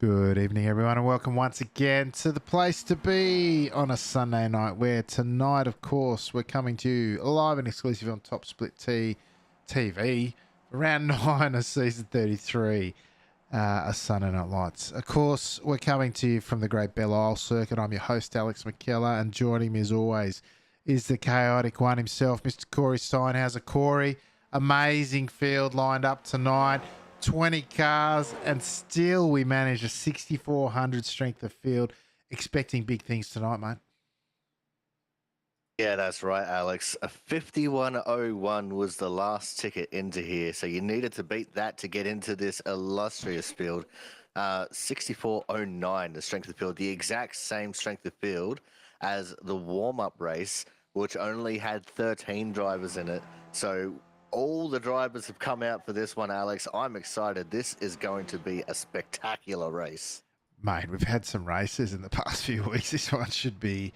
Good evening, everyone, and welcome once again to the place to be on a Sunday night, where tonight, of course, we're coming to you live and exclusive on Top Split TV for round 9 of season 33, a Sunday Night Lights. Of course, we're coming to you from the Great Belle circuit. I'm your host, Alex McKellar, and joining me as always is the chaotic one himself, Mr. Corey Steinhauser. Corey, amazing field lined up tonight. 20 cars, and still we managed a 6,400 strength of field. Expecting big things tonight, mate. Yeah, that's right, Alex. A 51.01 was the last ticket into here, so you needed to beat that to get into this illustrious field. 64.09, the strength of field, the exact same strength of field as the warm-up race, which only had 13 drivers in it. So all the drivers have come out for this one, Alex. I'm excited. This is going to be a spectacular race. Mate, we've had some races in the past few weeks. This one should be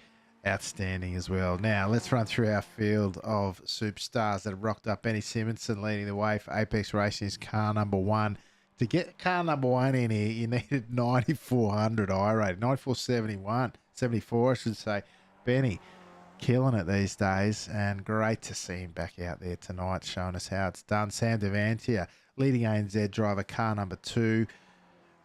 outstanding as well. Now, let's run through our field of superstars that have rocked up. Benny Simonson leading the way for Apex Racing's car number 1. To get car number 1 in here, you needed 9,400 I rated, 9,471, 74, I should say. Benny, killing it these days, and great to see him back out there tonight, showing us how it's done. Sam Devantia, leading ANZ driver, car number 2.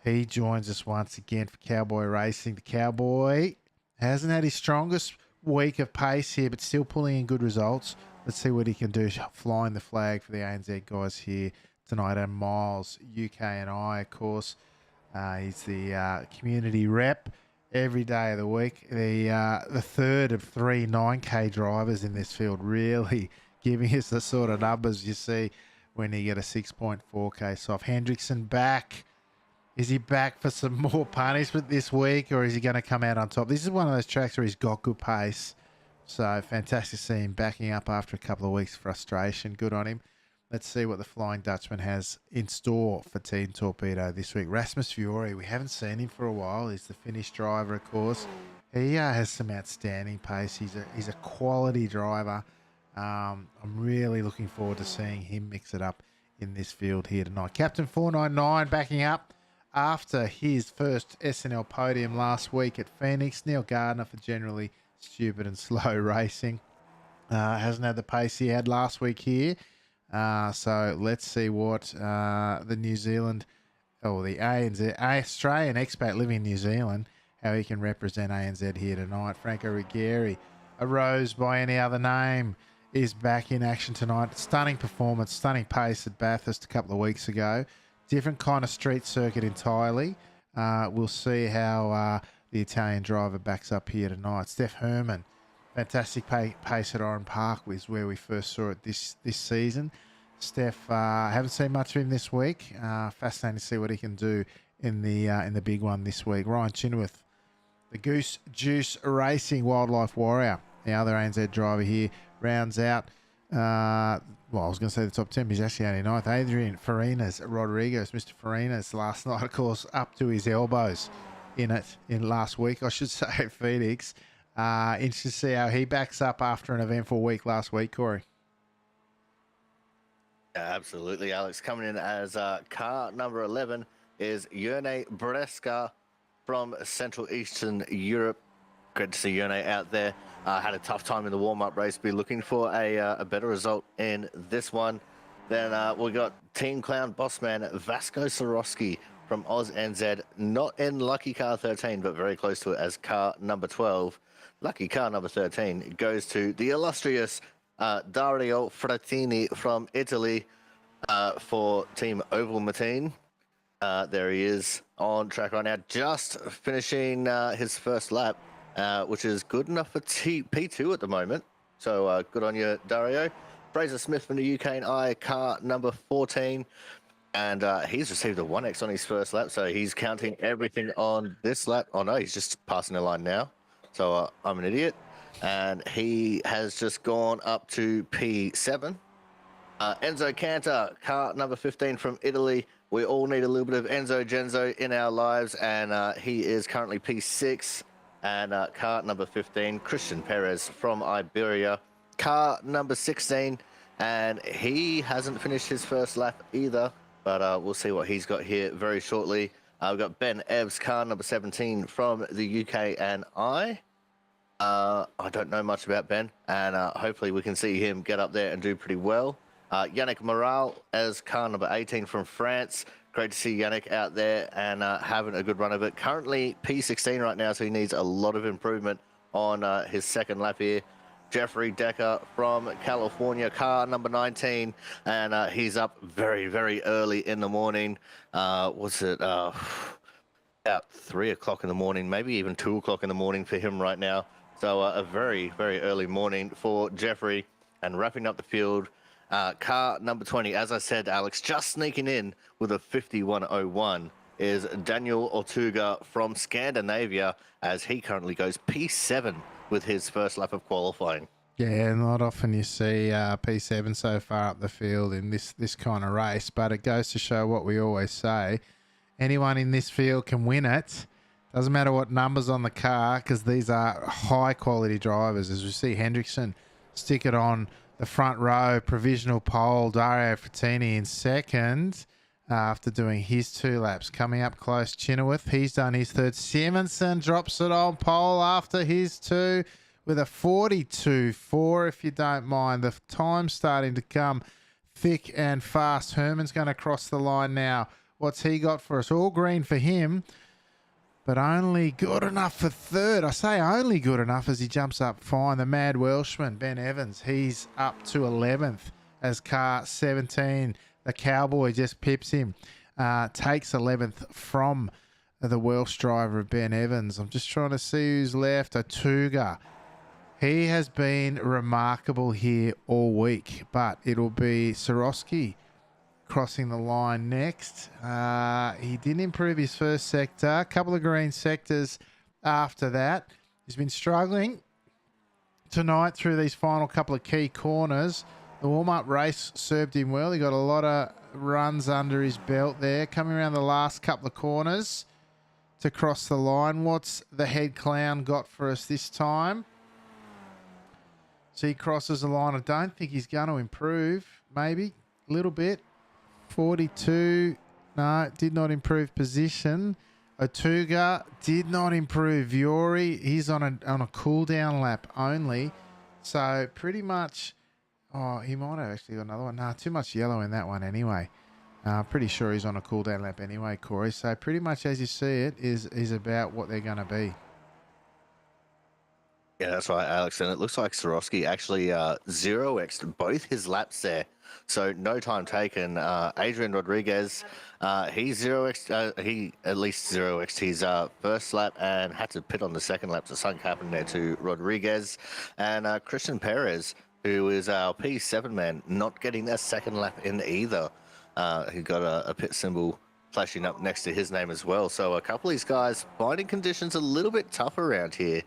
He joins us once again for Cowboy Racing. The Cowboy hasn't had his strongest week of pace here, but still pulling in good results. Let's see what he can do, flying the flag for the ANZ guys here tonight. And Miles, UK and I, of course. He's the community rep every day of the week. The third of 3 9K drivers in this field, really giving us the sort of numbers you see when you get a 6.4K soft. Hendrickson back. Is he back for some more punishment this week, or is he going to come out on top? This is one of those tracks where he's got good pace. So fantastic to see him backing up after a couple of weeks of frustration. Good on him. Let's see what the Flying Dutchman has in store for Team Torpedo this week. Rasmus Fiore, we haven't seen him for a while. He's the Finnish driver, of course. He has some outstanding pace. He's a quality driver. I'm really looking forward to seeing him mix it up in this field here tonight. Captain 499 backing up after his first SNL podium last week at Phoenix. Neil Gardner for generally stupid and slow racing. Hasn't had the pace he had last week here. So let's see what the New Zealand, or the ANZ, Australian expat living in New Zealand, how he can represent ANZ here tonight. Franco Ruggieri, a rose by any other name, is back in action tonight. Stunning performance, stunning pace at Bathurst a couple of weeks ago. Different kind of street circuit entirely. We'll see how the Italian driver backs up here tonight. Steph Herman, fantastic pace at Oran Park is where we first saw it this season. Steph, haven't seen much of him this week. Fascinating to see what he can do in the big one this week. Ryan Chinworth, the Goose Juice Racing Wildlife Warrior, the other ANZ driver here, rounds out. I was going to say the top 10, but he's actually only 9th. Adrian Farinas Rodriguez, Mr. Farinas, last night, of course, up to his elbows in last week, I should say, at Phoenix. Interested to see how he backs up after an eventful week last week, Corey. Yeah, absolutely, Alex. Coming in as car number 11 is Jerne Breska from Central Eastern Europe. Great to see Jerne out there. Had a tough time in the warm-up race. Be looking for a better result in this one. Then we got Team Clown bossman Vasco Sorosky from Oz NZ. Not in lucky car 13, but very close to it as car number 12. Lucky car number 13 goes to the illustrious Dario Frattini from Italy for Team Oval Matine. There he is on track right now, just finishing his first lap. Which is good enough for P2 at the moment. So good on you, Dario. Fraser Smith from the UK and I, car number 14. And he's received a 1X on his first lap, so he's counting everything on this lap. Oh no, he's just passing the line now. So I'm an idiot. And he has just gone up to P7. Enzo Cantor, car number 15 from Italy. We all need a little bit of Enzo Genzo in our lives, and he is currently P6. And car number 15, Christian Perez from Iberia. Car number 16, and he hasn't finished his first lap either, but we'll see what he's got here very shortly. We've got Ben Ebbs, car number 17 from the UK and I. I don't know much about Ben, and hopefully we can see him get up there and do pretty well. Yannick Morel as car number 18 from France. Great to see Yannick out there and having a good run of it. Currently P16 right now, so he needs a lot of improvement on his second lap here. Jeffrey Decker from California, car number 19, and he's up very, very early in the morning. What's it? About 3 o'clock in the morning, maybe even 2 o'clock in the morning for him right now. So a very, very early morning for Jeffrey. And wrapping up the field, car number 20, as I said, Alex, just sneaking in with a 51.01 is Daniel Ortuga from Scandinavia, as he currently goes P7 with his first lap of qualifying. Yeah, not often you see P7 so far up the field in this kind of race, but it goes to show what we always say. Anyone in this field can win it. Doesn't matter what numbers on the car, because these are high-quality drivers. As we see Hendrickson stick it on the front row, provisional pole, Dario Frattini in second after doing his 2 laps. Coming up close, Chenoweth, he's done his third. Simonson drops it on pole after his 2 with a 42.4, if you don't mind. The time's starting to come thick and fast. Herman's going to cross the line now. What's he got for us? All green for him, but only good enough for third. I say only good enough as he jumps up fine. The mad Welshman, Ben Evans, he's up to 11th as car 17. The Cowboy just pips him. Takes 11th from the Welsh driver of Ben Evans. I'm just trying to see who's left. Ortuga. He has been remarkable here all week, but it'll be Swarovski crossing the line next. He didn't improve his first sector. A couple of green sectors after that. He's been struggling tonight through these final couple of key corners. The warm-up race served him well. He got a lot of runs under his belt there. Coming around the last couple of corners to cross the line. What's the head clown got for us this time? So he crosses the line. I don't think he's going to improve. Maybe a little bit. 42. No, did not improve position. Ortuga did not improve. Viore, he's on a cool down lap only. So pretty much, oh, he might have actually got another one. Nah, too much yellow in that one anyway. Pretty sure he's on a cool down lap anyway, Corey. So pretty much as you see it is about what they're going to be. Yeah, that's right, Alex. And it looks like Swarovski actually 0x'd both his laps there. So no time taken. Adrian Rodriguez, he 0x'd, he at least 0x'd his first lap and had to pit on the second lap. So something happened there to Rodriguez. And Christian Perez, who is our P7 man, not getting that second lap in either. He got a pit symbol flashing up next to his name as well. So a couple of these guys finding conditions a little bit tough around here,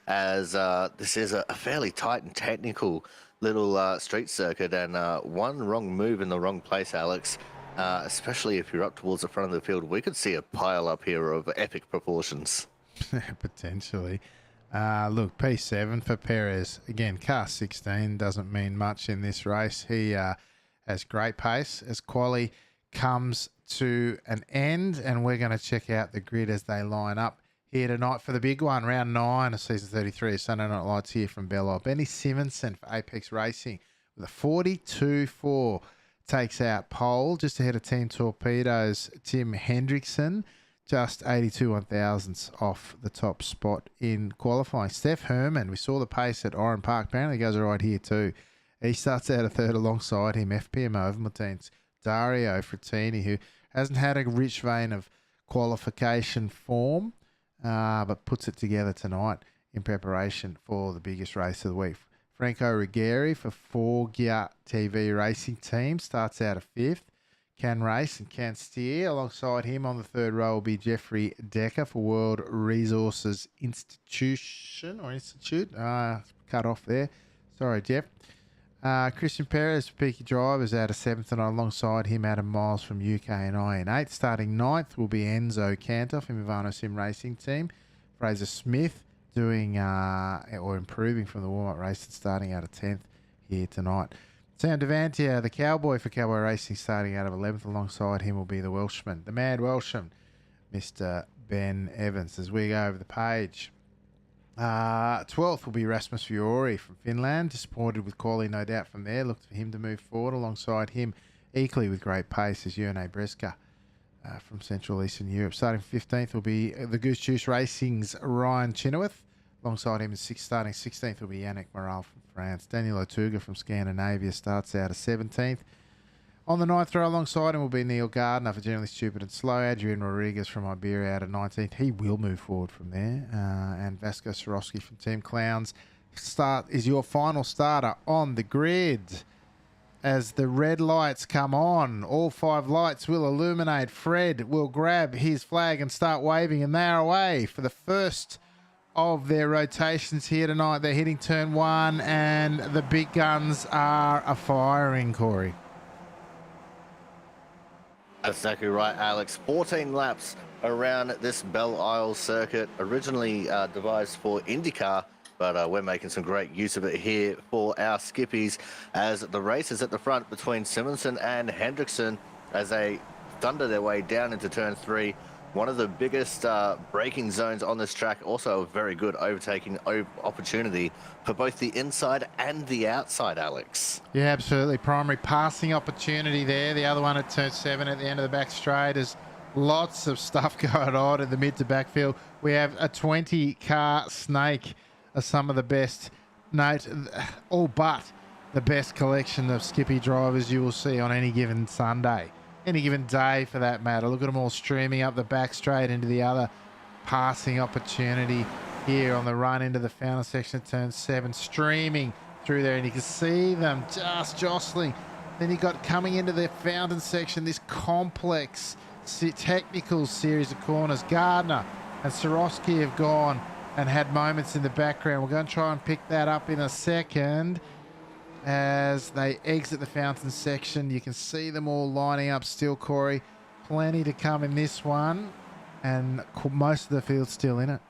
as this is a fairly tight and technical little street circuit, and one wrong move in the wrong place, Alex, especially if you're up towards the front of the field, we could see a pile up here of epic proportions. Potentially. Look, P7 for Perez. Again, car 16 doesn't mean much in this race. He has great pace as quali comes to an end, and we're going to check out the grid as they line up here tonight for the big one, round 9 of season 33 of Sunday Night Lights here from Belle. Benny Simonson for Apex Racing with a 42.4 takes out pole, just ahead of Team Torpedoes. Tim Hendrickson, just 82 1,000ths off the top spot in qualifying. Steph Herman, we saw the pace at Oran Park. Apparently goes right here too. He starts out a third alongside him. FPM Overmartins, Dario Frattini, who hasn't had a rich vein of qualification form, but puts it together tonight in preparation for the biggest race of the week. Franco Ruggieri for Forgia TV Racing Team starts out a 5th. Can race and can steer. Alongside him on the third row will be Jeffrey Decker for World Resources Institute. Cut off there. Sorry, Jeff. Christian Perez for Peaky Drivers out of 7th, and alongside him Adam Miles from UK and I in 8th. Starting 9th will be Enzo Cantor from Ivano Sim Racing Team. Fraser Smith doing or improving from the warm-up race and starting out of 10th here tonight. Sam Devantier, the Cowboy for Cowboy Racing, starting out of 11th. Alongside him will be the Welshman, the Mad Welshman, Mr. Ben Evans. As we go over the page, 12th will be Rasmus Fiori from Finland. Disappointed with quality, no doubt, from there. Looked for him to move forward. Alongside him, equally with great pace, is Jone Breska from Central Eastern Europe. Starting 15th will be the Goose Juice Racing's Ryan Chinoweth. Alongside him, starting 16th will be Yannick Morel from France. Daniel Otuga from Scandinavia starts out as 17th. On the 9th row alongside him will be Neil Gardner for Generally Stupid and Slow. Adrian Rodriguez from Iberia out of 19th. He will move forward from there. And Vasco Sorosky from Team Clowns is your final starter on the grid. As the red lights come on, all 5 lights will illuminate. Fred will grab his flag and start waving, and they're away for the first of their rotations here tonight. They're hitting turn 1, and the big guns are a-firing, Corey. That's exactly right, Alex. 14 laps around this Belle Isle circuit, originally devised for IndyCar, but we're making some great use of it here for our skippies, as the race is at the front between Simonsen and Hendrickson as they thunder their way down into turn 3. One of the biggest braking zones on this track, also a very good overtaking opportunity for both the inside and the outside, Alex. Yeah, absolutely. Primary passing opportunity there. The other one at turn 7 at the end of the back straight. There's lots of stuff going on in the mid to backfield. We have a 20-car snake, some of the best, all but the best collection of Skippy drivers you will see on any given Sunday. Any given day, for that matter. Look at them all streaming up the back straight into the other passing opportunity here on the run into the fountain section of turn 7, streaming through there, and you can see them just jostling. Then you got coming into the fountain section, this complex technical series of corners. Gardner and Sorosky have gone and had moments in the background. We're going to try and pick that up in a second. As they exit the fountain section, you can see them all lining up still, Corey. Plenty to come in this one, and most of the field's still in it.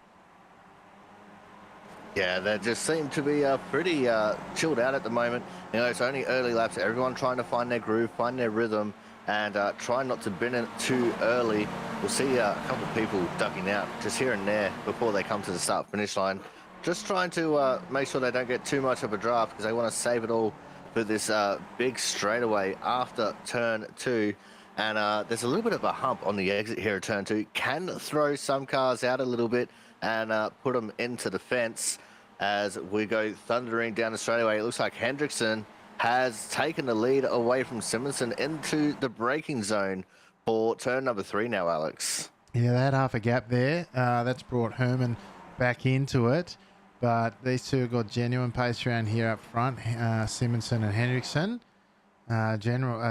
Yeah, they just seem to be pretty chilled out at the moment. You know, it's only early laps. Everyone trying to find their groove, find their rhythm, and try not to bin it too early. We'll see a couple of people ducking out just here and there before they come to the start-finish line. Just trying to make sure they don't get too much of a draft, because they want to save it all for this big straightaway after turn 2. And there's a little bit of a hump on the exit here at turn 2. Can throw some cars out a little bit and put them into the fence as we go thundering down the straightaway. It looks like Hendrickson has taken the lead away from Simonsen into the braking zone for turn number 3 now, Alex. Yeah, they had half a gap there. That's brought Herman back into it. But these two have got genuine pace around here up front, Simonsen and Hendrickson.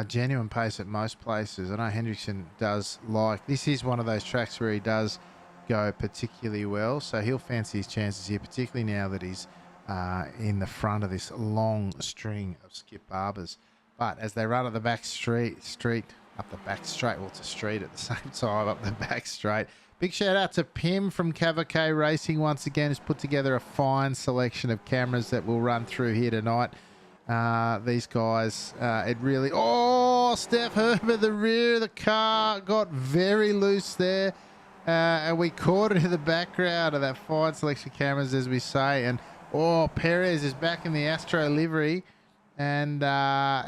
Genuine pace at most places. I know Hendrickson does like... This is one of those tracks where he does go particularly well, so he'll fancy his chances here, particularly now that he's in the front of this long string of skip barbers. But as they run up the back straight, well, it's a street at the same time, up the back straight. Big shout out to Pim from Cavaquet Racing once again, who's put together a fine selection of cameras that we'll run through here tonight. These guys, it really... Oh, Steph Herbert, the rear of the car got very loose there. And we caught it in the background of that fine selection of cameras, as we say. And, oh, Perez is back in the Astro livery. And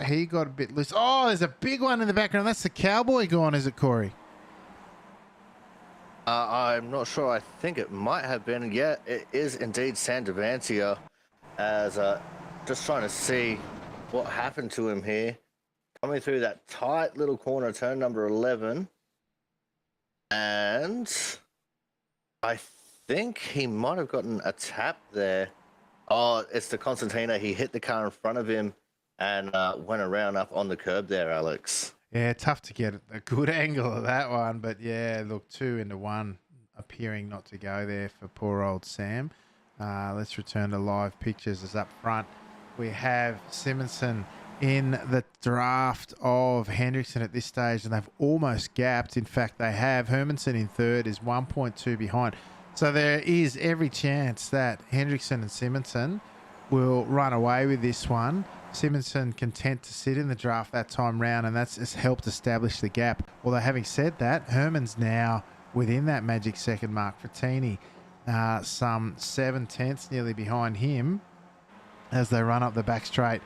he got a bit loose. Oh, there's a big one in the background. That's the Cowboy gone, is it, Corey? I'm not sure. I think it might have been. Yeah, it is indeed Sandavantia, as just trying to see what happened to him here. Coming through that tight little corner, turn number 11. And I think he might have gotten a tap there. Oh, it's the Constantino. He hit the car in front of him and went around up on the curb there, Alex. Yeah, tough to get a good angle of that one. But, yeah, look, 2 into 1 appearing not to go there for poor old Sam. Let's return to live pictures. As up front, we have Simonsen in the draft of Hendrickson at this stage, and they've almost gapped. In fact, they have. Hermansen in third is 1.2 behind. So there is every chance that Hendrickson and Simonsen will run away with this one. Simonsen content to sit in the draft that time round, and that's helped establish the gap. Although having said that, Herman's now within that magic second mark. Frattini, some 7/10 nearly behind him as they run up the back straight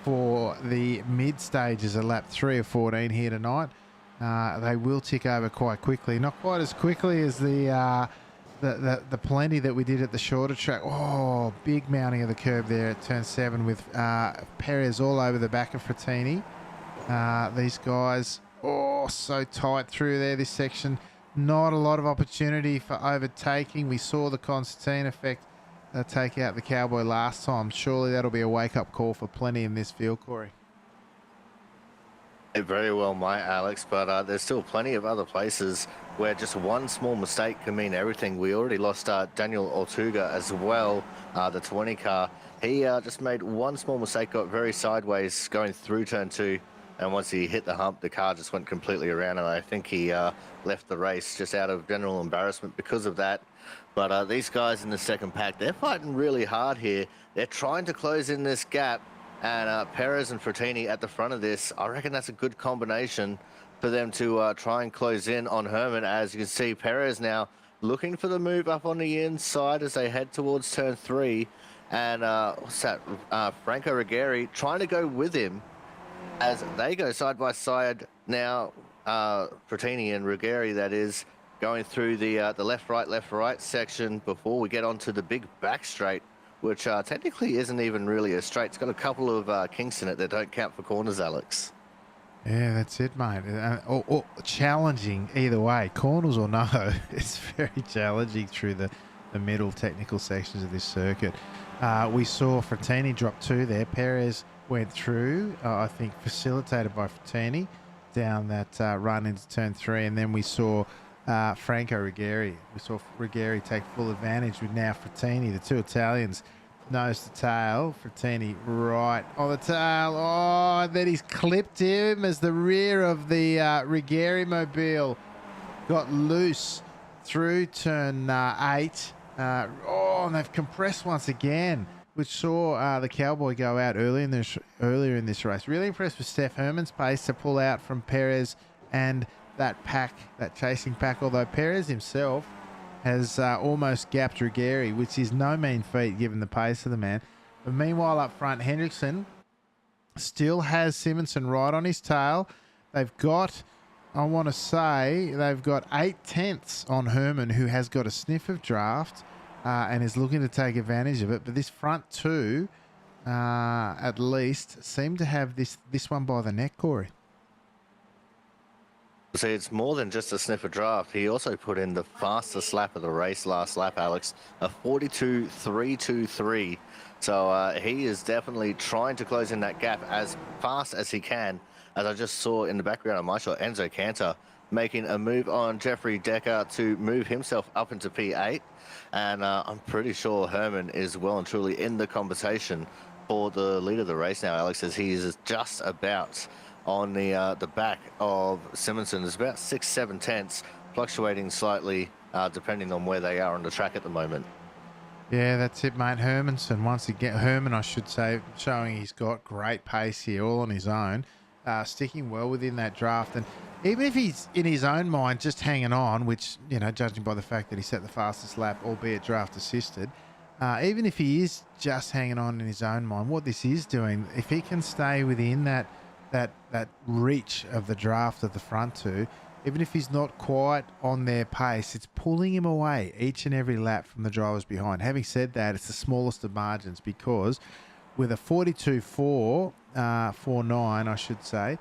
for the mid stages of lap 3 of 14 here tonight. They will tick over quite quickly, not quite as quickly as the plenty that we did at the shorter track. Oh, big mounting of the curb there at turn 7 with Perez all over the back of Frattini. These guys, oh, so tight through there this section. Not a lot of opportunity for overtaking. We saw the Constantine effect take out the Cowboy last time. Surely that'll be a wake-up call for plenty in this field, Corey. It very well might, Alex, but there's still plenty of other places where just one small mistake can mean everything. We already lost Daniel Ortuga as well, the 20 car. He just made one small mistake, got very sideways going through turn 2, and once he hit the hump, the car just went completely around, and I think he left the race just out of general embarrassment because of that. But these guys in the second pack, they're fighting really hard here. They're trying to close in this gap. And Perez and Frattini at the front of this, I reckon that's a good combination for them to try and close in on Herman. As you can see, Perez now looking for the move up on the inside as they head towards turn 3. And what's that? Franco Ruggieri trying to go with him as they go side by side now. Frattini and Ruggieri, that is, going through the left, right section before we get onto the big back straight, which technically isn't even really a straight. It's got a couple of kinks in it that don't count for corners, Alex. Yeah, that's it, mate. Or challenging either way, corners or no. It's very challenging through the middle technical sections of this circuit. We saw Frattini drop 2 there. Perez went through, I think facilitated by Frattini, down that run into turn 3. And then we saw Franco Ruggieri. We saw Ruggieri take full advantage with now Frattini, the two Italians, nose to tail. Frattini right on the tail. Oh, and then he's clipped him as the rear of the Ruggieri mobile got loose through turn 8. And they've compressed once again, which saw the Cowboy go out earlier in this race. Really impressed with Steph Herman's pace to pull out from Perez and that pack, that chasing pack, although Perez himself has almost gapped Ruggieri, which is no mean feat given the pace of the man. But meanwhile up front, Hendrickson still has Simonson right on his tail. They've got, I want to say, they've got 8/10 on Herman, who has got a sniff of draft and is looking to take advantage of it. But this front two, at least, seem to have this one by the neck, Corey. See, it's more than just a sniffer draft. He also put in the fastest lap of the race last lap, Alex, a 42.323. So he is definitely trying to close in that gap as fast as he can. As I just saw in the background of my shot, Enzo Cantor making a move on Jeffrey Decker to move himself up into P8. And I'm pretty sure Herman is well and truly in the conversation for the lead of the race now, Alex, as he is just about on the back of Simonson. Is about 6-7/10, fluctuating slightly depending on where they are on the track at the moment. Yeah, that's it, mate. Herman, I should say, showing he's got great pace here, all on his own, sticking well within that draft. And even if he's in his own mind just hanging on, which, you know, judging by the fact that he set the fastest lap, albeit draft assisted, even if he is just hanging on in his own mind, what this is doing, if he can stay within that reach of the draft of the front two, even if he's not quite on their pace, it's pulling him away each and every lap from the drivers behind. Having said that, it's the smallest of margins, because with a 42.449, I should say,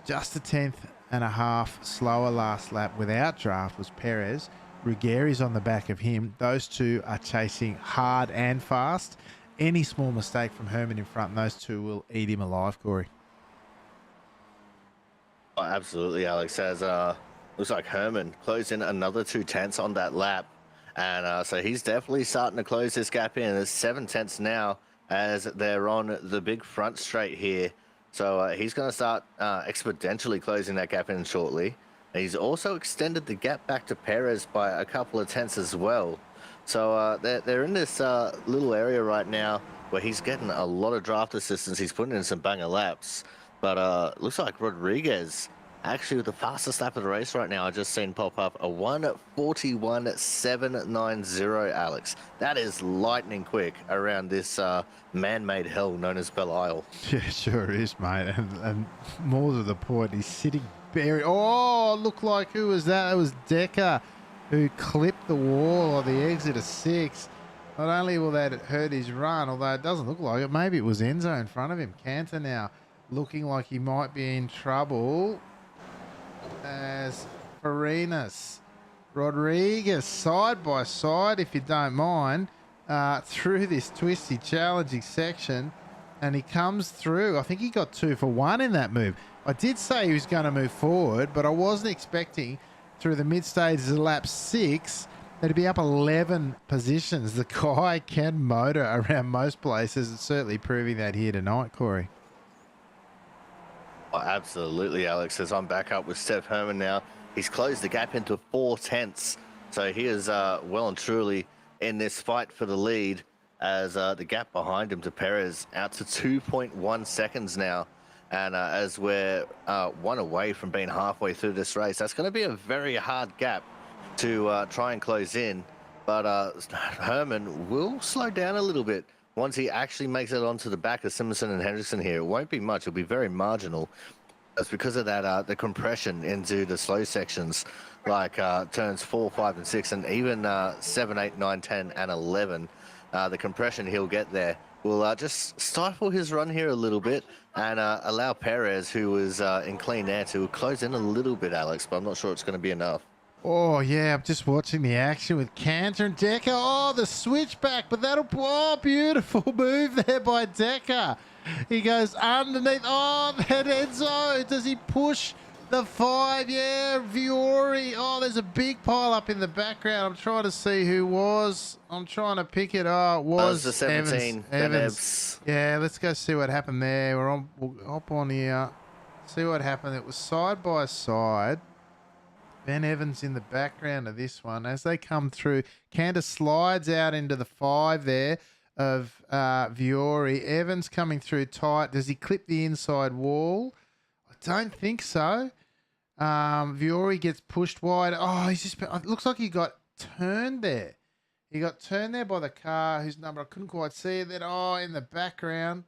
just a 10th.5 slower last lap without draft was Perez. Ruggieri's on the back of him. Those two are chasing hard and fast. Any small mistake from Herman in front, and those two will eat him alive, Corey. Oh, absolutely, Alex. As looks like Herman closed in another 2/10 on that lap, and so he's definitely starting to close this gap in. There's 7/10 now as they're on the big front straight here. So he's going to start exponentially closing that gap in shortly. And he's also extended the gap back to Perez by a couple of tenths as well. So they're in this little area right now where he's getting a lot of draft assistance. He's putting in some banger laps. But looks like Rodriguez Actually, with the fastest lap of the race right now, I just seen pop up a 1:41.790, Alex. That is lightning quick around this man-made hell known as Belle Isle. Yeah, sure is, mate. And more to the point, he's sitting buried. Oh, look like who was that? It was Decker who clipped the wall on the exit of 6. Not only will that hurt his run, although it doesn't look like it. Maybe it was Enzo in front of him. Cantor now looking like he might be in trouble as Farinas. Rodriguez side by side, if you don't mind, through this twisty, challenging section. And he comes through. I think he got 2 for 1 in that move. I did say he was going to move forward, but I wasn't expecting through the mid stages of lap 6 that he'd be up 11 positions. The guy can motor around most places. It's certainly proving that here tonight, Corey. Oh, absolutely, Alex. As I'm back up with Steph Herman now, he's closed the gap into 4/10. So he is well and truly in this fight for the lead, as the gap behind him to Perez out to 2.1 seconds now. And as we're 1 away from being halfway through this race, that's going to be a very hard gap to try and close in. But Herman will slow down a little bit once he actually makes it onto the back of Simpson and Hendrickson here. It won't be much. It'll be very marginal. It's because of that, the compression into the slow sections, like turns 4, 5, and 6, and even 7, 8, 9, 10, and 11. The compression he'll get there will just stifle his run here a little bit and allow Perez, who was in clean air, to close in a little bit, Alex, but I'm not sure it's going to be enough. Oh, yeah, I'm just watching the action with Cantor and Decker. Oh, the switchback, but beautiful move there by Decker. He goes underneath. Oh, that Enzo. Does he push the 5? Yeah, Viore. Oh, there's a big pile up in the background. I'm trying to see who was. I'm trying to pick it. Oh, it was the 17. Evans. Yeah, let's go see what happened there. We'll hop on here. See what happened. It was side by side. Ben Evans in the background of this one. As they come through, Cantor slides out into the 5 there of Viore. Evans coming through tight. Does he clip the inside wall? I don't think so. Viore gets pushed wide. Oh, it looks like he got turned there. He got turned there by the car whose number I couldn't quite see. Then, in the background.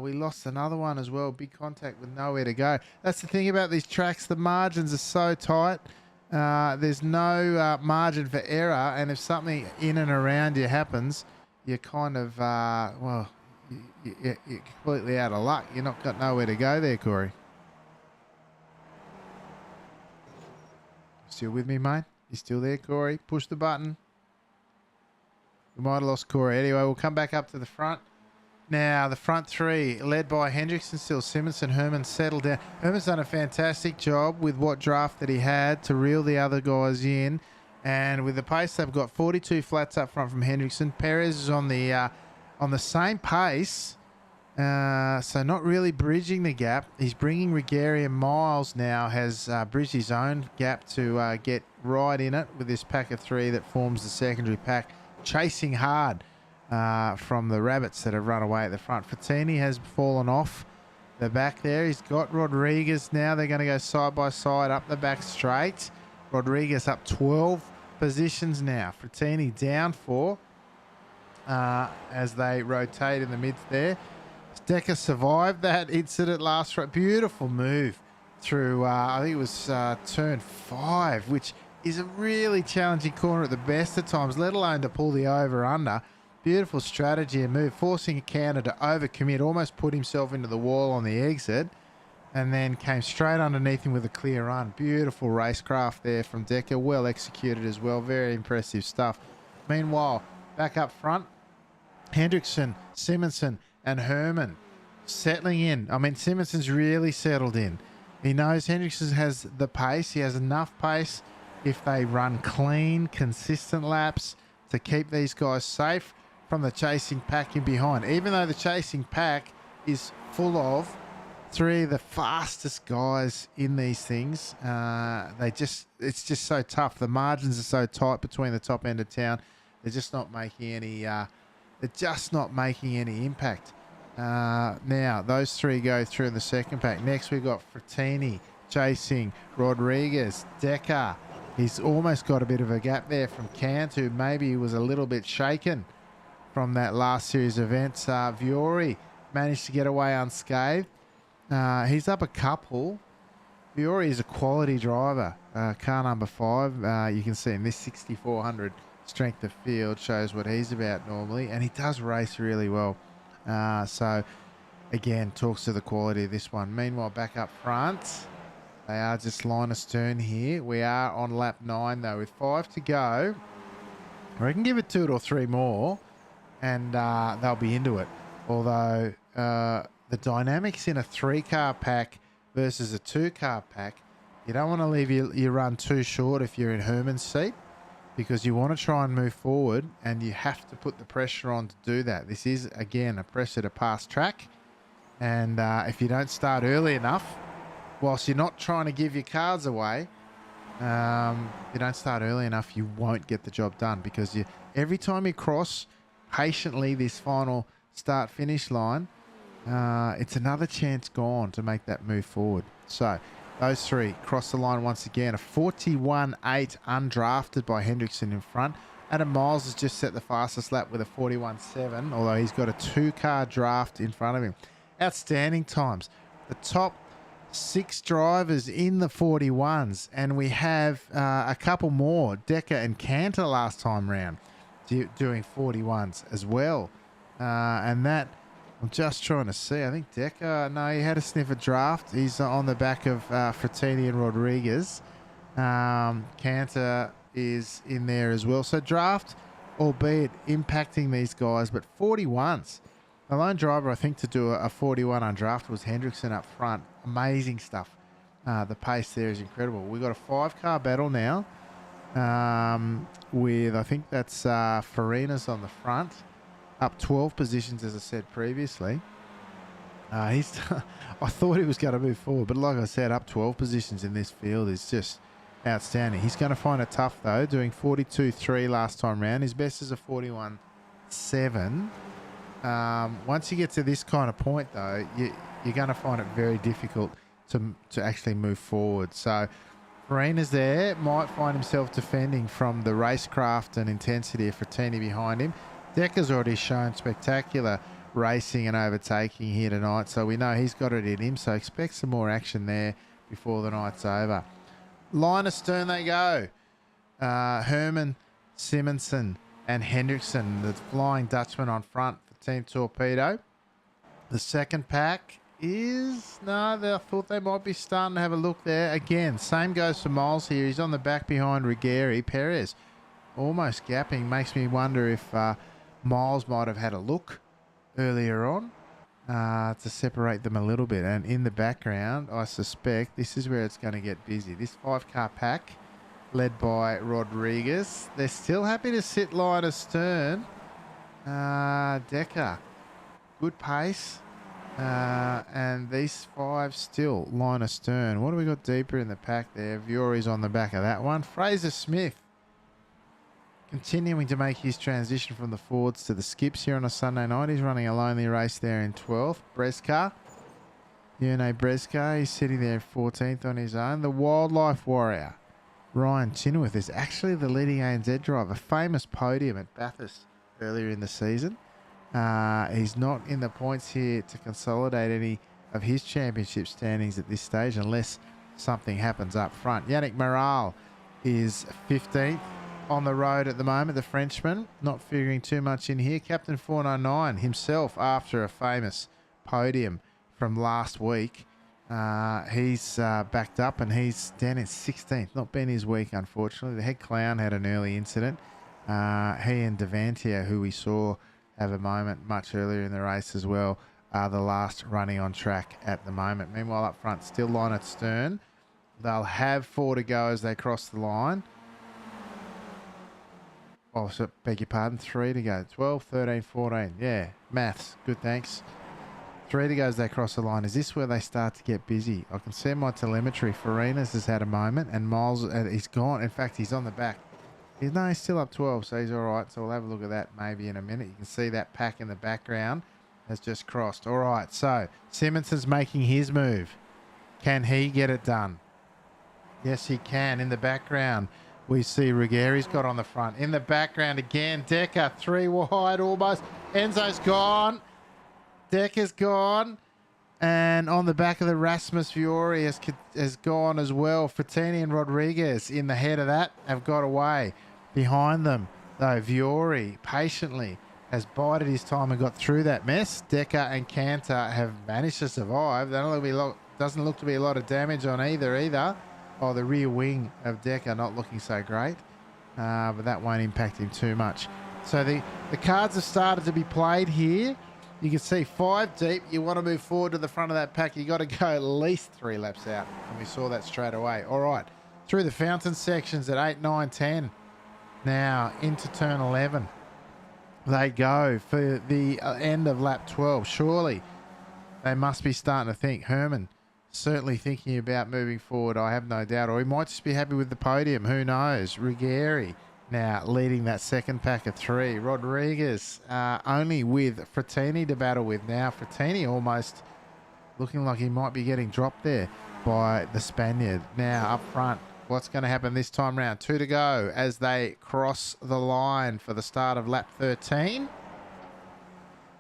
We lost another one as well. Big contact with nowhere to go. That's the thing about these tracks. The margins are so tight. There's no margin for error. And if something in and around you happens, you're kind of, you're completely out of luck. You're not got nowhere to go there, Corey. Still with me, mate? You still there, Corey? Push the button. We might have lost Corey. Anyway, we'll come back up to the front. Now, the front 3, led by Hendrickson, still Simonson, Herman settled down. Herman's done a fantastic job with what draft that he had to reel the other guys in. And with the pace, they've got 42 flats up front from Hendrickson. Perez is on the same pace, so not really bridging the gap. He's bringing Rigeri, and Miles now has bridged his own gap to get right in it with this pack of 3 that forms the secondary pack, chasing hard from the rabbits that have run away at the front. Frattini has fallen off the back there. He's got Rodriguez now. They're going to go side by side up the back straight. Rodriguez up 12 positions now. Frattini down 4 as they rotate in the midst there. Decker survived that incident last round. Beautiful move through, I think it was turn 5, which is a really challenging corner at the best of times, let alone to pull the over-under. Beautiful strategy and move, forcing Cantor to overcommit, almost put himself into the wall on the exit, and then came straight underneath him with a clear run. Beautiful racecraft there from Decker, well executed as well, very impressive stuff. Meanwhile, back up front, Hendrickson, Simonson, and Herman settling in. I mean, Simonson's really settled in. He knows Hendrickson has the pace. He has enough pace if they run clean, consistent laps to keep these guys safe from the chasing pack in behind. Even though the chasing pack is full of 3 of the fastest guys in these things, it's just so tough. The margins are so tight between the top end of town. They're just not making any. Impact. Now those 3 go through in the second pack. Next we've got Frattini, chasing Rodriguez. Decker, he's almost got a bit of a gap there from Cant, who maybe was a little bit shaken from that last series of events. Viore managed to get away unscathed. He's up a couple. Viore is a quality driver. Car number 5, you can see in this 6400 strength of field shows what he's about normally, and he does race really well. So again, talks to the quality of this one. Meanwhile, back up front, they are just line astern here. We are on lap 9 though, with 5 to go. I can give it 2 or 3 more, and they'll be into it. Although the dynamics in a 3-car pack versus a 2-car pack, you don't want to leave your run too short if you're in Herman's seat, because you want to try and move forward, and you have to put the pressure on to do that. This is, again, a pressure to pass track, and if you don't start early enough, whilst you're not trying to give your cards away, if you don't start early enough, you won't get the job done, because every time you cross patiently this final start-finish line, it's another chance gone to make that move forward. So those 3 cross the line once again. A 41.8 undrafted by Hendrickson in front. Adam Miles has just set the fastest lap with a 41.7, although he's got a 2-car draft in front of him. Outstanding times. The top 6 drivers in the 41s, and we have a couple more, Decker and Cantor last time round, doing 41s as well. And that, I'm just trying to see, I think Decker, no, he had a sniff of draft. He's on the back of Frattini and Rodriguez. Cantor is in there as well. So draft, albeit impacting these guys, but 41s. The lone driver, I think, to do a 41 on draft was Hendrickson up front. Amazing stuff. The pace there is incredible. We've got a 5-car battle now with, I think that's Farina's on the front. Up 12 positions, as I said previously. I thought he was going to move forward, but like I said, up 12 positions in this field is just outstanding. He's going to find it tough, though, doing 42.3 last time round. His best is a 41.7. Once you get to this kind of point, though, you're going to find it very difficult to actually move forward. So Farina's there, might find himself defending from the racecraft and intensity of Frattini behind him. Decker's already shown spectacular racing and overtaking here tonight, so we know he's got it in him, so expect some more action there before the night's over. Line astern they go. Herman, Simonson and Hendrickson, the Flying Dutchman on front for Team Torpedo. The second pack is... No, I thought they might be starting to have a look there. Again, same goes for Miles here. He's on the back behind Rigeri. Perez almost gapping. Makes me wonder if Miles might have had a look earlier on to separate them a little bit. And in the background, I suspect this is where it's going to get busy. This 5-car pack, led by Rodriguez. They're still happy to sit line astern. Decker, good pace. And these 5 still line astern. What do we got deeper in the pack there? Viore's on the back of that one. Fraser Smith continuing to make his transition from the Fords to the skips here on a Sunday night. He's running a lonely race there in 12th. Bresca, Yone Bresca, he's sitting there 14th on his own. The Wildlife Warrior, Ryan Chinworth, is actually the leading ANZ driver. Famous podium at Bathurst earlier in the season. He's not in the points here to consolidate any of his championship standings at this stage unless something happens up front. Yannick Moral is 15th on the road at the moment, the Frenchman, not figuring too much in here. Captain 409 himself, after a famous podium from last week, he's backed up and he's down in 16th. Not been his week, unfortunately. The head clown had an early incident. He and Devantier, who we saw have a moment much earlier in the race as well, are the last running on track at the moment. Meanwhile, up front, still line at stern. They'll have 4 to go as they cross the line. Oh, so beg your pardon, 3 to go. 12, 13, 14. Yeah, maths. Good, thanks. 3 to go as they cross the line. Is this where they start to get busy? I can see my telemetry. Farina's has had a moment, and Miles, he's gone. In fact, he's on the back. He's still up 12, so he's all right. So we'll have a look at that maybe in a minute. You can see that pack in the background has just crossed. All right, so Simonson's making his move. Can he get it done? Yes, he can. In the background, we see Ruggeri's got on the front. In the background again, Decker 3 wide almost. Enzo's gone. Decker's gone. And on the back of the Rasmus Fiore has gone as well. Frattini and Rodriguez in the head of that have got away. Behind them, though, Fiore patiently has bided his time and got through that mess. Decker and Cantor have managed to survive. Doesn't look to be a lot of damage on either. Oh, the rear wing of Decker not looking so great. But that won't impact him too much. So the cards have started to be played here. You can see 5 deep. You want to move forward to the front of that pack. You got to go at least 3 laps out. And we saw that straight away. All right. Through the fountain sections at 8, 9, 10. Now into turn 11. They go for the end of lap 12. Surely they must be starting to think. Herman certainly thinking about moving forward, I have no doubt. Or he might just be happy with the podium. Who knows? Ruggeri now leading that second pack of 3. Rodriguez only with Frattini to battle with now. Frattini almost looking like he might be getting dropped there by the Spaniard. Now up front, what's going to happen this time round? 2 to go as they cross the line for the start of lap 13.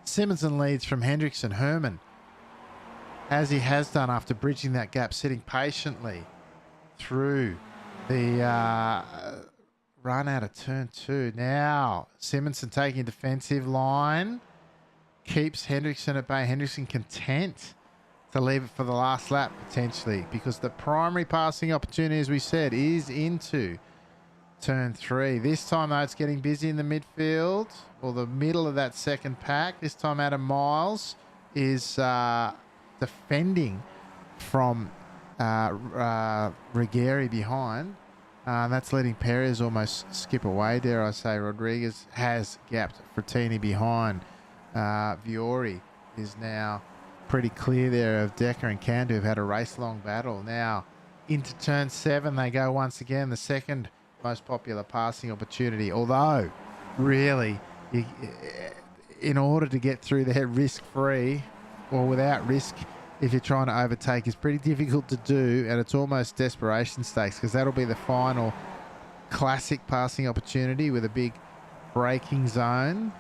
Simonson leads from Hendrickson. Herman, as he has done after bridging that gap, sitting patiently through the run out of turn 2. Now Simonson taking defensive line, keeps Hendrickson at bay. Hendrickson content to leave it for the last lap potentially, because the primary passing opportunity, as we said, is into turn 3. This time though, it's getting busy in the midfield or the middle of that second pack. This time Adam Miles is defending from Ruggeri behind. That's letting Perez almost skip away, dare I say. Rodriguez has gapped Frattini behind. Fiore is now pretty clear there of Decker and Cantu, who've had a race-long battle. Now into turn 7 they go once again, the second most popular passing opportunity. Although, really, in order to get through there risk-free or without risk, if you're trying to overtake, is pretty difficult to do, and it's almost desperation stakes, because that'll be the final classic passing opportunity with a big braking zone,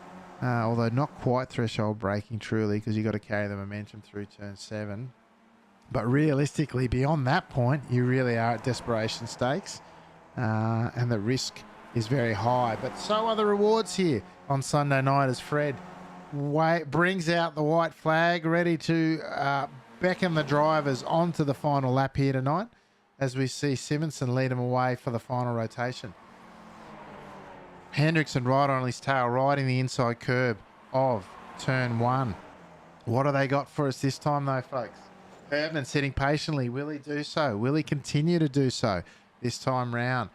although not quite threshold braking truly, because you've got to carry the momentum through turn 7. But realistically, beyond that point, you really are at desperation stakes, and the risk is very high. But so are the rewards here on Sunday night, as Fred brings out the white flag, ready to beckon the drivers onto the final lap here tonight, as we see Simonson lead them away for the final rotation. Hendrickson right on his tail, riding the inside curb of turn 1. What have they got for us this time though, folks? Herman sitting patiently. Will he do so? Will he continue to do so this time round?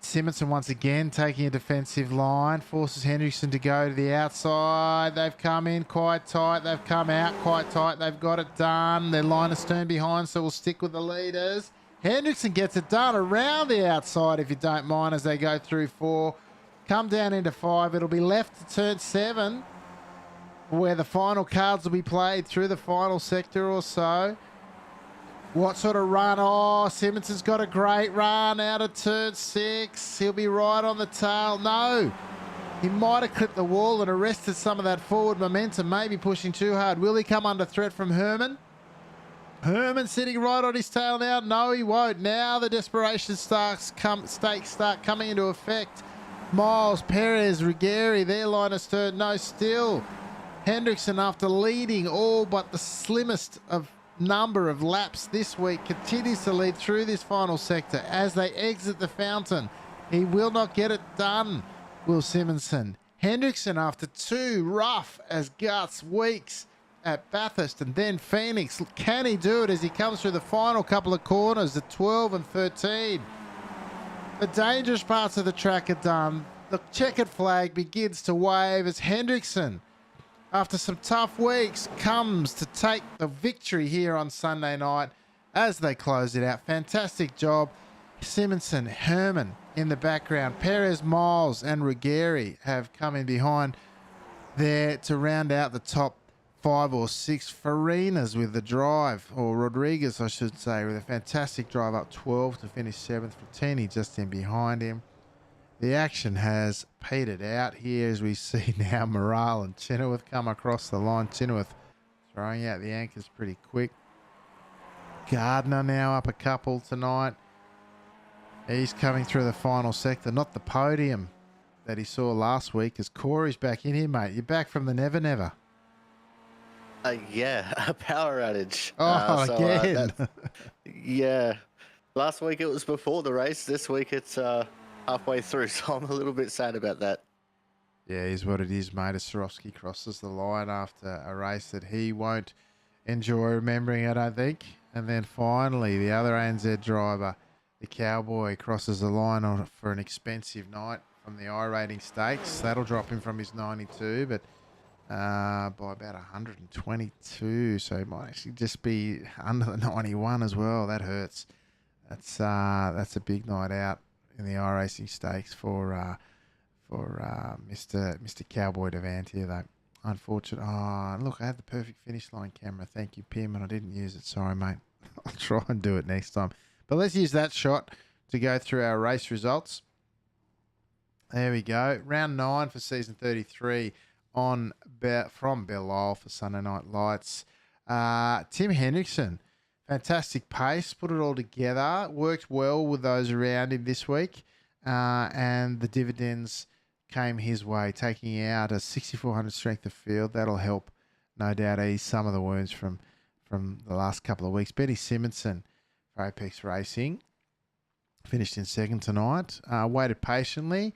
Simonson once again taking a defensive line, forces Hendrickson to go to the outside. They've come in quite tight. They've come out quite tight. They've got it done. Their line is stern behind, so we'll stick with the leaders. Hendrickson gets it done around the outside, if you don't mind, as they go through 4. Come down into 5. It'll be left to turn 7, where the final cards will be played through the final sector or so. What sort of run? Oh, Simonson's got a great run out of turn 6. He'll be right on the tail. No, he might have clipped the wall and arrested some of that forward momentum, maybe pushing too hard. Will he come under threat from Herman? Herman sitting right on his tail now. No, he won't. Now the desperation stakes start coming into effect. Miles, Perez, Ruggeri, their line is third. No, still Hendrickson, after leading all but the slimmest of number of laps this week, continues to lead through this final sector as they exit the fountain. He will not get it done, Will Simonson. Hendrickson, after 2 rough as guts weeks at Bathurst and then Phoenix, can he do it as he comes through the final couple of corners at 12 and 13? The dangerous parts of the track are done. The checkered flag begins to wave as Hendrickson, after some tough weeks, comes to take the victory here on Sunday night as they close it out. Fantastic job. Simonson, Herman in the background. Perez, Miles and Ruggeri have come in behind there to round out the top 5 or 6. Farinas with the drive, or Rodriguez, I should say, with a fantastic drive up 12 to finish 7th. Frattini just in behind him. The action has petered out here as we see now Morale and Chenoweth come across the line. Chenoweth throwing out the anchors pretty quick. Gardner now up a couple tonight. He's coming through the final sector, not the podium that he saw last week, as Corey's back in here, mate. You're back from the Never Never. Yeah, a power outage. Again. Yeah. Last week it was before the race. This week it's halfway through, so I'm a little bit sad about that. Yeah, is what it is, mate. As Swarovski crosses the line after a race that he won't enjoy remembering, I don't think. And then finally, the other ANZ driver, the Cowboy, crosses the line for an expensive night from the I-rating stakes. That'll drop him from his 92, but by about 122. So it might actually just be under the 91 as well. That hurts. That's a big night out in the I-racing stakes for Mr. Cowboy Devantier, though. Unfortunate. Oh, look, I had the perfect finish line camera. Thank you, Pim, and I didn't use it. Sorry, mate. I'll try and do it next time. But let's use that shot to go through our race results. There we go. Round 9 for season 33 from Belle for Sunday Night Lights. Tim Hendrickson, fantastic pace, put it all together, worked well with those around him this week, and the dividends came his way, taking out a 6,400 strength of field. That'll help, no doubt, ease some of the wounds from the last couple of weeks. Benny Simonson for Apex Racing finished in second tonight. Waited patiently,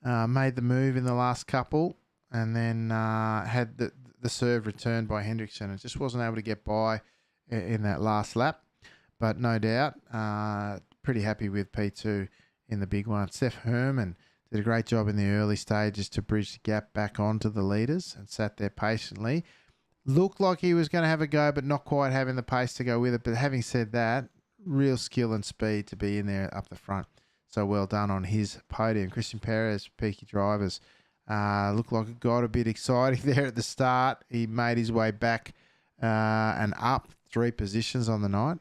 made the move in the last couple, and then had the serve returned by Hendrickson and just wasn't able to get by in that last lap. But no doubt, pretty happy with P2 in the big one. Steph Herman did a great job in the early stages to bridge the gap back onto the leaders and sat there patiently. Looked like he was going to have a go, but not quite having the pace to go with it. But having said that, real skill and speed to be in there up the front. So well done on his podium. Christian Perez, Peaky Drivers, looked like it got a bit exciting there at the start. He made his way back and up 3 positions on the night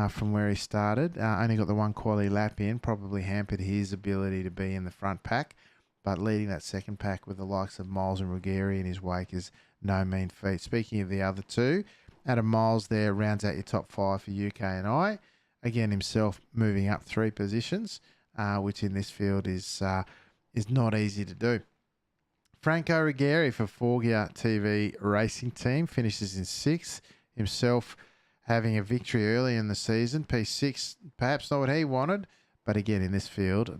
from where he started. Only got the one quality lap in, probably hampered his ability to be in the front pack. But leading that second pack with the likes of Miles and Ruggieri in his wake is no mean feat. Speaking of the other two, Adam Miles there rounds out your top 5 for UK and I. Again, himself moving up 3 positions, which in this field is not easy to do. Franco Ruggieri for Forgia TV Racing Team finishes in 6th. Himself having a victory early in the season. P6, perhaps not what he wanted, but again, in this field,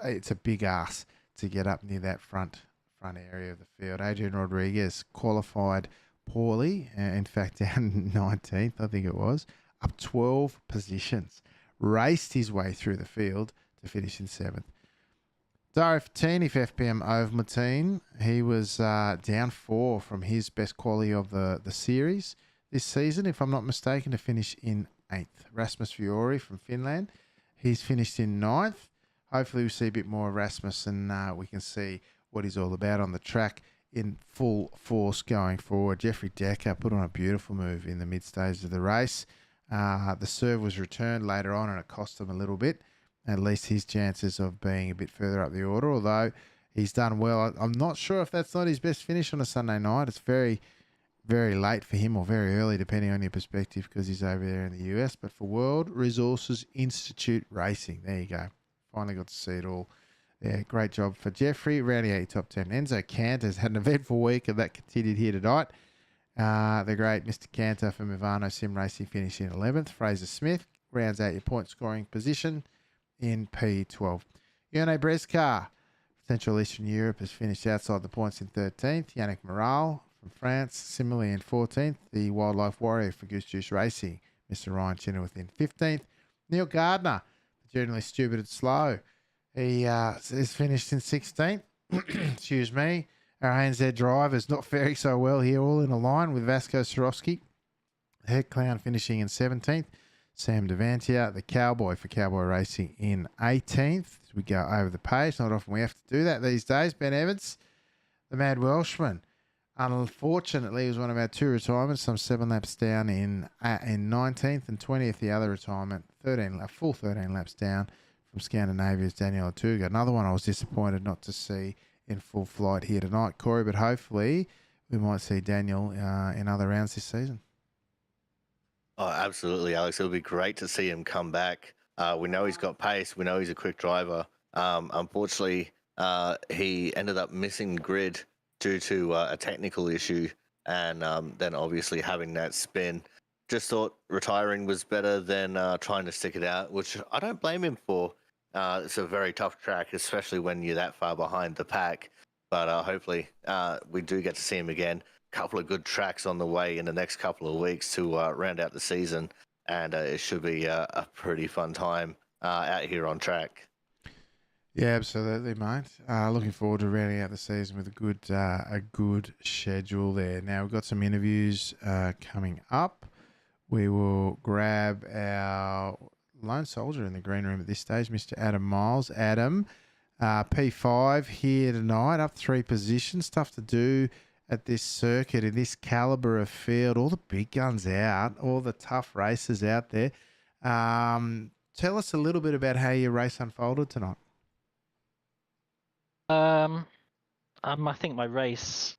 it's a big ask to get up near that front area of the field. Adrian Rodriguez qualified poorly, in fact, down 19th, I think it was, up 12 positions. Raced his way through the field to finish in 7th. Dario Fattini for FPM Overmatine. He was down 4 from his best quality of the series this season, if I'm not mistaken, to finish in 8th. Rasmus Fiori from Finland. He's finished in 9th. Hopefully we see a bit more of Rasmus and we can see what he's all about on the track in full force going forward. Jeffrey Decker put on a beautiful move in the mid stage of the race. The serve was returned later on and it cost him a little bit. At least his chances of being a bit further up the order, although he's done well. I'm not sure if that's not his best finish on a Sunday night. It's very, very late for him or very early, depending on your perspective, because he's over there in the US. But for World Resources Institute Racing, there you go. Finally got to see it all. Yeah, great job for Jeffrey. Rounding out your top 10. Enzo Cantor's had an eventful week, and that continued here tonight. The great Mr. Cantor from Ivano Sim Racing finished in 11th. Fraser Smith rounds out your point scoring position in P12. Yone Brezka, Central Eastern Europe, has finished outside the points in 13th. Yannick Morale from France, similarly in 14th. The Wildlife Warrior for Goose Juice Racing, Mr. Ryan Chenoweth in 15th. Neil Gardner, generally stupid and slow. He is finished in 16th. Excuse me. Our ANZ drivers not faring so well here, all in a line with Vasco Swarovski. Head Clown finishing in 17th. Sam Devantier, the Cowboy for Cowboy Racing in 18th. As we go over the page, not often we have to do that these days. Ben Evans, the Mad Welshman, Unfortunately, it was one of our two retirements. I'm 7 laps down in 19th and 20th. The other retirement, 13 laps down from Scandinavia's Daniel Atuga. Another one I was disappointed not to see in full flight here tonight, Corey. But hopefully, we might see Daniel in other rounds this season. Oh, absolutely, Alex. It'll be great to see him come back. We know he's got pace. We know he's a quick driver. Unfortunately, he ended up missing grid due to a technical issue, and then obviously having that spin. Just thought retiring was better than trying to stick it out, which I don't blame him for. It's a very tough track, especially when you're that far behind the pack. But hopefully, we do get to see him again. Couple of good tracks on the way in the next couple of weeks to round out the season, and it should be a pretty fun time out here on track. Yeah, absolutely, mate. Looking forward to rounding out the season with a good schedule there. Now we've got some interviews coming up. We will grab our lone soldier in the green room at this stage, Mr. Adam Miles. Adam, P5 here tonight, up 3 positions. Tough to do at this circuit, in this caliber of field. All the big guns out, all the tough races out there. Tell us a little bit about how your race unfolded tonight. I think my race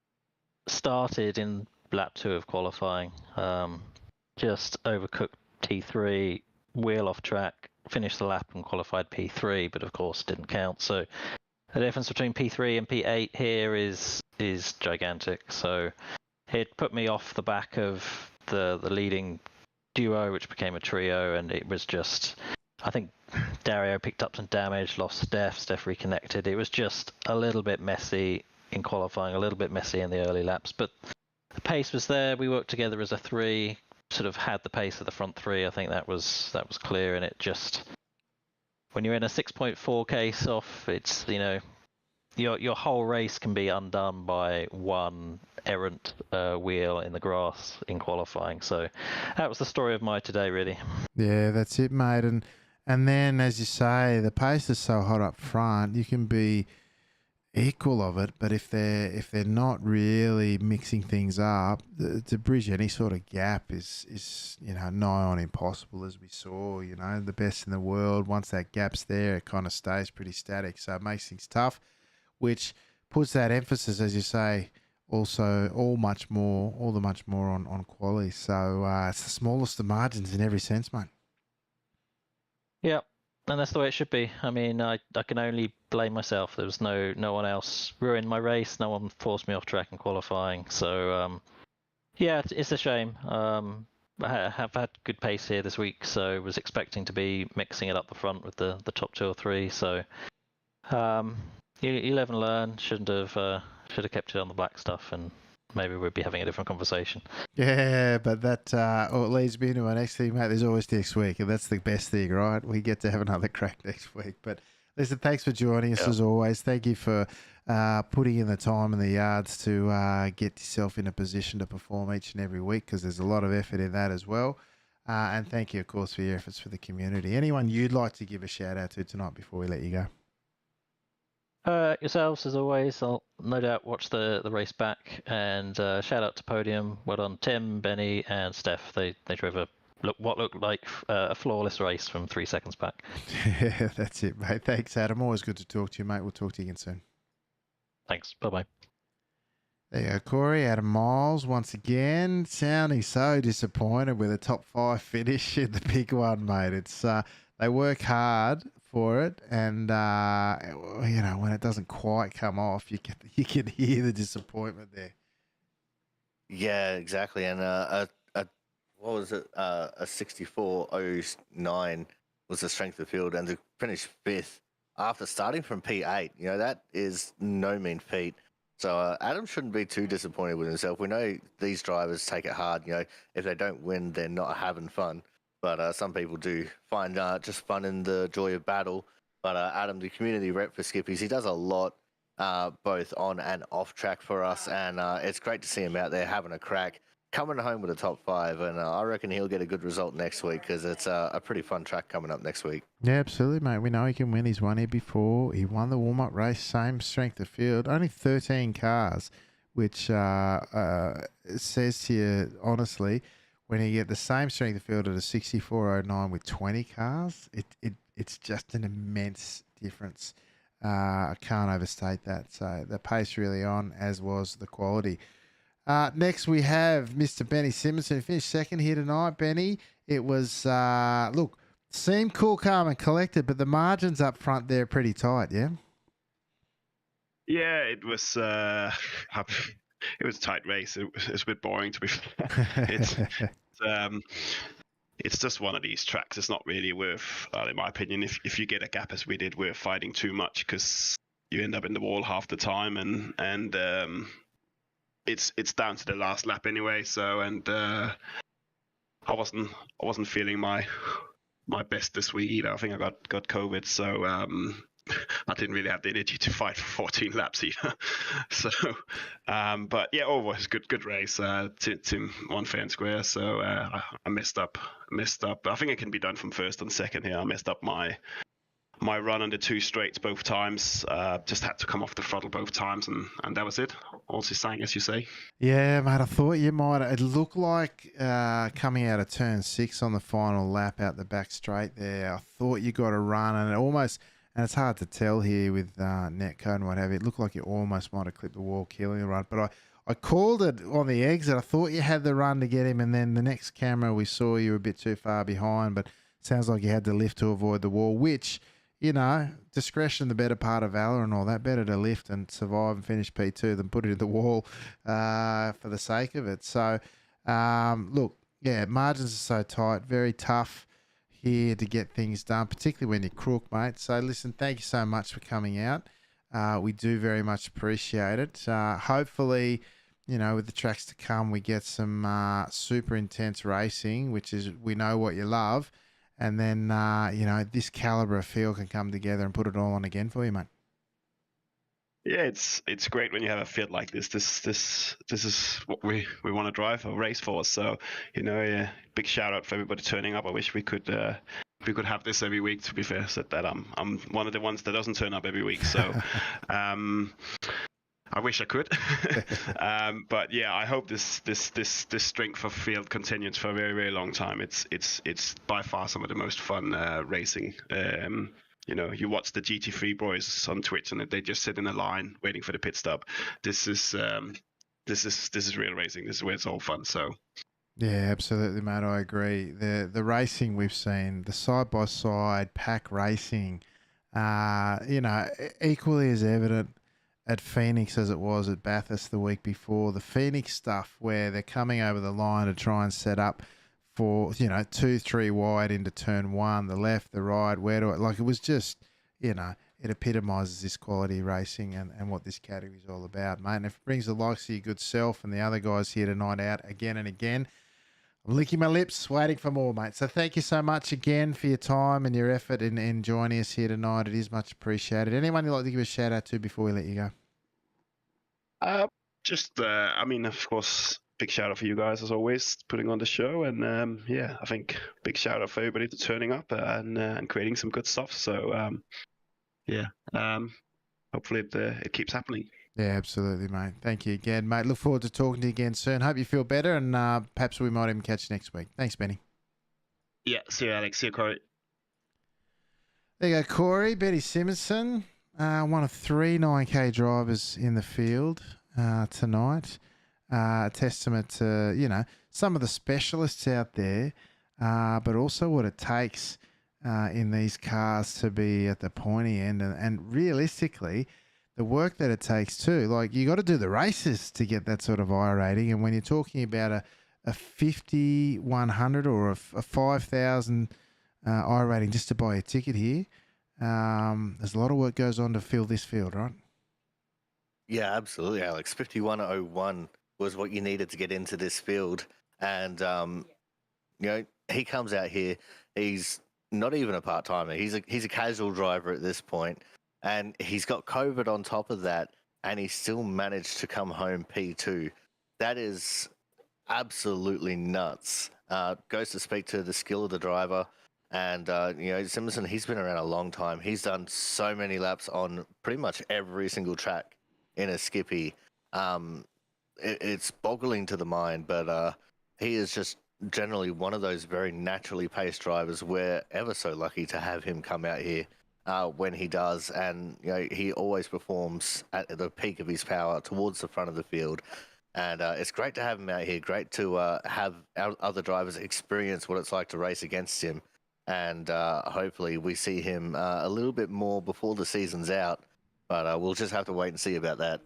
started in lap 2 of qualifying. Just overcooked T3, wheel off track, finished the lap and qualified P3, but of course didn't count. So the difference between P3 and P8 here is gigantic. So it put me off the back of the leading duo, which became a trio, and it was just, I think Dario picked up some damage, lost Steph reconnected. It was just a little bit messy in qualifying, a little bit messy in the early laps, but the pace was there. We worked together as a 3, sort of had the pace of the front 3. I think that was clear, and it just, when you're in a 6.4 case off, it's, your whole race can be undone by one errant wheel in the grass in qualifying. So that was the story of my today, really. Yeah, that's it, mate. And then, as you say, the pace is so hot up front, you can be equal of it, but if they're not really mixing things up, to bridge any sort of gap is nigh on impossible, as we saw. The best in the world, once that gap's there, it kind of stays pretty static, so it makes things tough, which puts that emphasis, as you say, also all the much more on quality. So it's the smallest of margins in every sense, mate. Yeah, and that's the way it should be. I mean, I can only blame myself. There was no one else ruined my race. No one forced me off track in qualifying. So yeah, it's a shame. I have had good pace here this week, so was expecting to be mixing it up the front with the top 2 or 3. So you live and learn. Should have kept it on the black stuff, and maybe we'd be having a different conversation. Yeah, but that it leads me into our next thing, mate. There's always next week, and that's the best thing, right? We get to have another crack next week. But listen, thanks for joining us as always. Thank you for putting in the time and the yards to get yourself in a position to perform each and every week, because there's a lot of effort in that as well. And thank you, of course, for your efforts for the community. Anyone you'd like to give a shout out to tonight before we let you go? Yourselves, as always. I'll no doubt watch the race back, and shout out to Podium. Well done, Tim, Benny, and Steph. They drove what looked like a flawless race from 3 seconds back. Yeah, that's it, mate. Thanks, Adam. Always good to talk to you, mate. We'll talk to you again soon. Thanks. Bye-bye. There you go, Corey. Adam Miles, once again, sounding so disappointed with a top 5 finish in the big one, mate. It's they work hard for it, and when it doesn't quite come off, you can hear the disappointment there. Yeah, exactly. And what was it? A 64.09 was the strength of field, and to finish 5th after starting from P8, that is no mean feat. So Adam shouldn't be too disappointed with himself. We know these drivers take it hard. If they don't win, they're not having fun. But some people do find just fun in the joy of battle. But Adam, the community rep for Skippies, he does a lot both on and off track for us. And it's great to see him out there having a crack, coming home with a top 5. And I reckon he'll get a good result next week, because it's a pretty fun track coming up next week. Yeah, absolutely, mate. We know he can win. He's won here before. He won the warm-up race, same strength of field. Only 13 cars which says to you honestly, when you get the same strength of field at a 64.09 with 20 cars, it's just an immense difference. I can't overstate that. So the pace really on, as was the quality. Next, we have Mr. Benny Simonson, who finished second here tonight. Benny, it was, look, seemed cool, calm, and collected, but the margins up front there are pretty tight, yeah? Yeah, it was it was a tight race. It was a bit boring, to be fair. Um, it's just one of these tracks. It's not really worth, in my opinion, if you get a gap as we did, we're fighting too much because you end up in the wall half the time, and it's down to the last lap anyway. So I wasn't feeling my best this week either. I think I got COVID, so I didn't really have the energy to fight for 14 laps either. So, but yeah, overall it's good race. Tim won fair and square. So I messed up. I think it can be done from first and second here. I messed up my run on the two straights both times. Just had to come off the throttle both times, and that was it. Also sang, as you say. Yeah, mate, I thought you might. It looked like coming out of turn 6 on the final lap out the back straight there. I thought you got a run, and it almost, and it's hard to tell here with netcode and what have you. It looked like you almost might have clipped the wall, killing the run. But I called it on the exit. I thought you had the run to get him, and then the next camera we saw you were a bit too far behind. But it sounds like you had to lift to avoid the wall, which, you know, discretion, the better part of valor and all that. Better to lift and survive and finish P2 than put it in the wall for the sake of it. So, look, yeah, margins are so tight, very tough here to get things done, particularly when you're crook, mate. So, listen, thank you so much for coming out. We do very much appreciate it. Hopefully, you know, with the tracks to come, we get some super intense racing, which is, we know what you love. And then, you know, this calibre of field can come together and put it all on again for you, mate. Yeah, it's great when you have a field like this. This is what we want to drive or race for. So, you know, big shout out for everybody turning up. I wish we could have this every week. To be fair, said that I'm one of the ones that doesn't turn up every week. So, I wish I could. But yeah, I hope this strength of field continues for a very, very long time. It's by far some of the most fun racing. You know, you watch the GT3 boys on Twitch and they just sit in a line waiting for the pit stop. This is real racing. This is where it's all fun. So yeah, absolutely, mate. I agree. The racing we've seen, the side by side pack racing, you know, equally as evident at Phoenix as it was at Bathurst the week before. The Phoenix stuff where they're coming over the line to try and set up for, you know, 2-3 wide into turn 1, the left, the right, where do I, like, it was just, you know, it epitomises this quality racing and what this category is all about, mate. And if it brings the likes of your good self and the other guys here tonight out again and again, I'm licking my lips, waiting for more, mate. So thank you so much again for your time and your effort in joining us here tonight. It is much appreciated. Anyone you'd like to give a shout out to before we let you go? I mean, of course, big shout out for you guys as always, putting on the show, and yeah, I think big shout out for everybody for turning up and creating some good stuff. So yeah, hopefully it keeps happening. Yeah, absolutely, mate. Thank you again, mate. Look forward to talking to you again soon. Hope you feel better, and perhaps we might even catch you next week. Thanks, Benny. Yeah, see you, Alex. See you, Corey. There you go, Corey. Benny Simonson, one of 3 9K drivers in the field tonight. A testament to, you know, some of the specialists out there, but also what it takes in these cars to be at the pointy end, and realistically, the work that it takes too. Like, you got to do the races to get that sort of I rating, and when you're talking about a 5,100 or a 5,000 I rating just to buy a ticket here, there's a lot of work goes on to fill this field, right? Yeah, absolutely, Alex. 51.01 was what you needed to get into this field. And, you know, he comes out here, he's not even a part-timer. He's a casual driver at this point, and he's got COVID on top of that, and he still managed to come home P2. That is absolutely nuts. Goes to speak to the skill of the driver. And, you know, Simonson, he's been around a long time. He's done so many laps on pretty much every single track in a Skippy. it's boggling to the mind, but he is just generally one of those very naturally paced drivers. We're ever so lucky to have him come out here when he does, and he always performs at the peak of his power towards the front of the field. And it's great to have him out here. Great to have our other drivers experience what it's like to race against him. And hopefully we see him a little bit more before the season's out. But we'll just have to wait and see about that.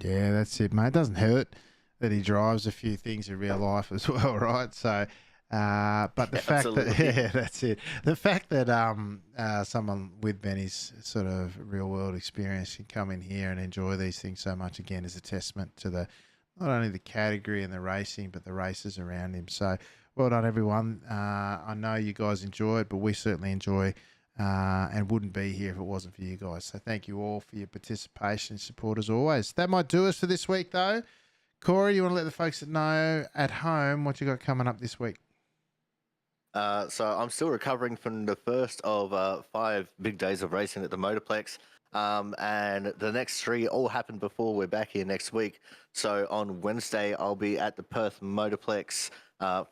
Yeah, that's it, mate. It doesn't hurt that he drives a few things in real life as well, right? So, but the fact that yeah, that's it. The fact that someone with Benny's sort of real world experience can come in here and enjoy these things so much again is a testament to the not only the category and the racing, but the races around him. So, well done, everyone. I know you guys enjoy it, but we certainly enjoy. And wouldn't be here if it wasn't for you guys. So thank you all for your participation and support as always. That might do us for this week, though. Corey, you want to let the folks that know at home what you got coming up this week? So I'm still recovering from the first of 5 big days of racing at the Motorplex. And the next 3 all happened before we're back here next week. So on Wednesday, I'll be at the Perth Motorplex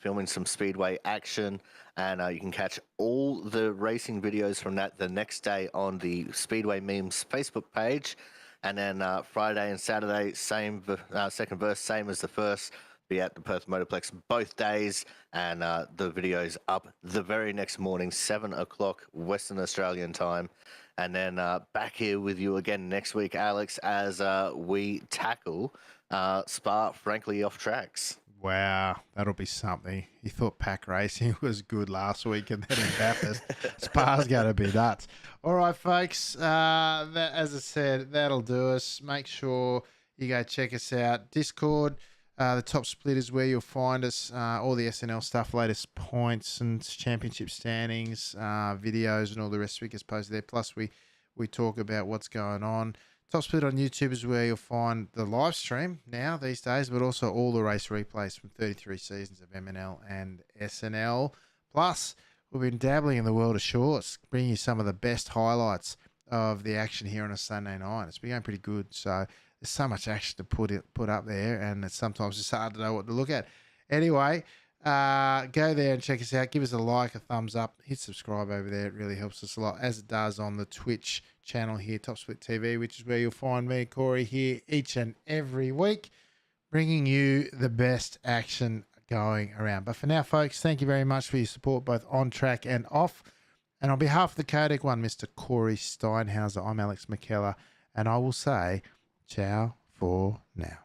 filming some speedway action. And you can catch all the racing videos from that the next day on the Speedway Memes Facebook page. And then Friday and Saturday, same second verse, same as the first. Be at the Perth Motorplex both days, and the videos up the very next morning, 7 o'clock Western Australian time. And then back here with you again next week, Alex, as we tackle Spa Frankly Off Tracks. Wow, that'll be something. You thought pack racing was good last week, and then in Bathurst, Spa's going to be nuts. All right, folks, that, as I said, that'll do us. Make sure you go check us out. Discord, the Top Split is where you'll find us. All the SNL stuff, latest points and championship standings, videos, and all the rest of it gets posted there. Plus, we talk about what's going on. Top Split on YouTube is where you'll find the live stream now these days, but also all the race replays from 33 seasons of MNL and SNL. Plus, we've been dabbling in the world of shorts, bringing you some of the best highlights of the action here on a Sunday night. It's been going pretty good, so there's so much action to put up there, and sometimes it's hard to know what to look at. Anyway, go there and check us out. Give us a like, a thumbs up, hit subscribe over there. It really helps us a lot, as it does on the Twitch channel here, Top Split TV, which is where you'll find me, Corey, here each and every week, bringing you the best action going around. But for now, folks, thank you very much for your support, both on track and off. And on behalf of the Codec One, Mr. Corey Steinhauser, I'm Alex McKellar, and I will say ciao for now.